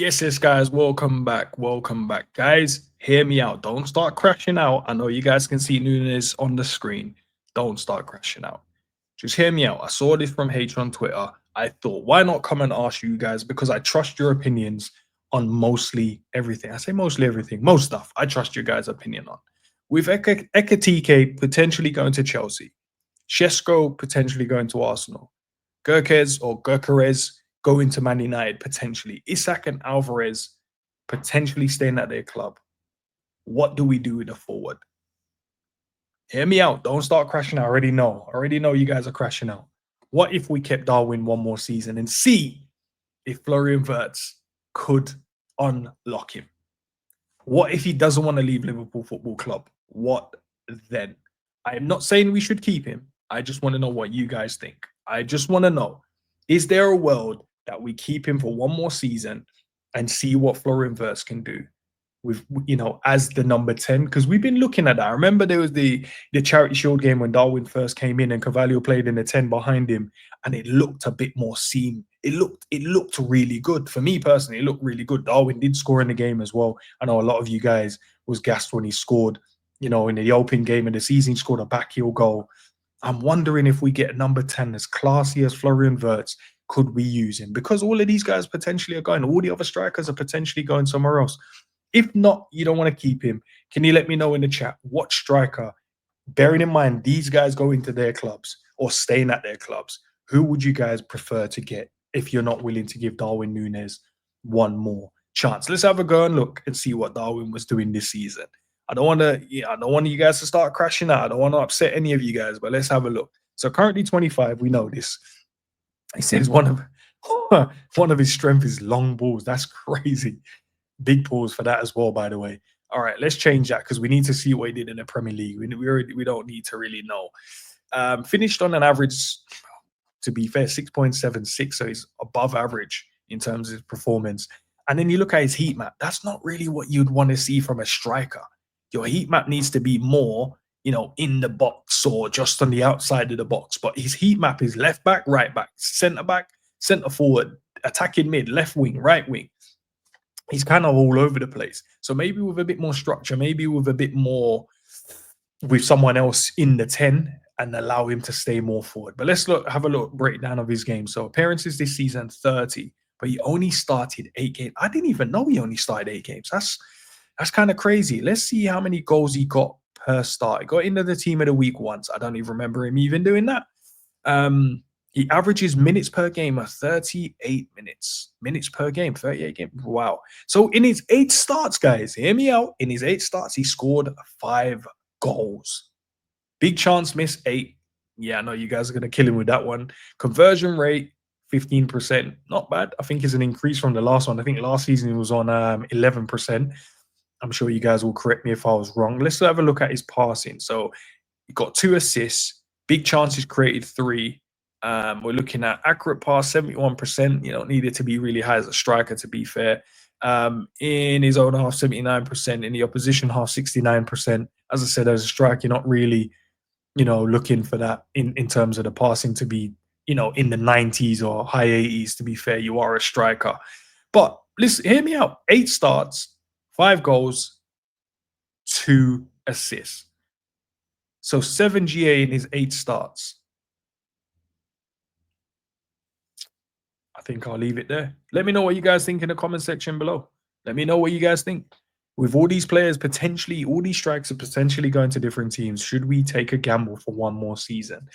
Yes, guys, welcome back. Welcome back. Guys, hear me out. Don't start crashing out. I know you guys can see Núñez on the screen. Don't start crashing out. Just hear me out. I saw this from H on Twitter. I thought, why not come and ask you guys? Because I trust your opinions on mostly everything. I say mostly everything, most stuff. I trust your guys' opinion on. With Ekatike potentially going to Chelsea, Shesko potentially going to Arsenal, Gurkerez going to Man United potentially, Isak and Alvarez potentially staying at their club. What do we do with the forward? Hear me out. Don't start crashing out. I already know you guys are crashing out. What if we kept Darwin one more season and see if Florian Wirtz could unlock him? What if he doesn't want to leave Liverpool Football Club? What then? I am not saying we should keep him. I just want to know what you guys think. I just want to know, is there a world that we keep him for one more season and see what Florian Wirtz can do with, as the number 10? Because we've been looking at that. I remember there was the Charity Shield game when Darwin first came in and Carvalho played in the 10 behind him, and it looked a bit more seam. It looked really good. For me personally, it looked really good. Darwin did score in the game as well. I know a lot of you guys was gassed when he scored, in the open game of the season. He scored a backheel goal. I'm wondering if we get a number 10 as classy as Florian Wirtz, could we use him? Because all of these guys potentially are going. All the other strikers are potentially going somewhere else. If not, you don't want to keep him. Can you let me know in the chat what striker, bearing in mind these guys go into their clubs or staying at their clubs, who would you guys prefer to get if you're not willing to give Darwin Núñez one more chance? Let's have a go and look and see what Darwin was doing this season. I don't want you guys to start crashing out. I don't want to upset any of you guys, but let's have a look. So currently 25, we know this. He says one of his strengths is long balls. That's crazy. Big pause for that as well, by the way. All right, let's change that because we need to see what he did in the Premier League. We don't need to really know. Finished on an average, to be fair, 6.76, so he's above average in terms of his performance. And then you look at his heat map. That's not really what you'd want to see from a striker. Your heat map needs to be more, in the box or just on the outside of the box. But his heat map is left back, centre forward, attacking mid, left wing, right wing. He's kind of all over the place. So maybe with a bit more structure, maybe with a bit more with someone else in the 10 and allow him to stay more forward. But let's have a breakdown of his game. So appearances this season, 30, but he only started 8 games. I didn't even know he only started 8 games. That's kind of crazy. Let's see how many goals he got per start. He got into the team of the week once. I don't even remember him even doing that. He averages minutes per game of 38 minutes. Minutes per game, 38 games. Wow. So in his 8 starts, guys, hear me out. In his 8 starts, he scored 5 goals. Big chance miss, 8. Yeah, I know you guys are going to kill him with that one. Conversion rate, 15%. Not bad. I think it's an increase from the last one. I think last season he was on 11%. I'm sure you guys will correct me if I was wrong. Let's have a look at his passing. So he got 2 assists. Big chances created, 3. We're looking at accurate pass, 71%. You don't need it to be really high as a striker, to be fair. In his own half, 79%. In the opposition half, 69%. As I said, as a striker, you're not really, looking for that in terms of the passing to be, in the 90s or high 80s, to be fair. You are a striker. But listen, hear me out. 8 starts, 5 goals, 2 assists. So 7 GA in his 8 starts. I think I'll leave it there. Let me know what you guys think in the comment section below. Let me know what you guys think. With all these players potentially, all these strikers are potentially going to different teams, should we take a gamble for one more season?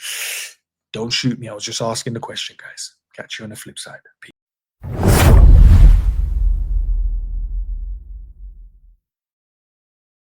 Don't shoot me. I was just asking the question, guys. Catch you on the flip side. Peace.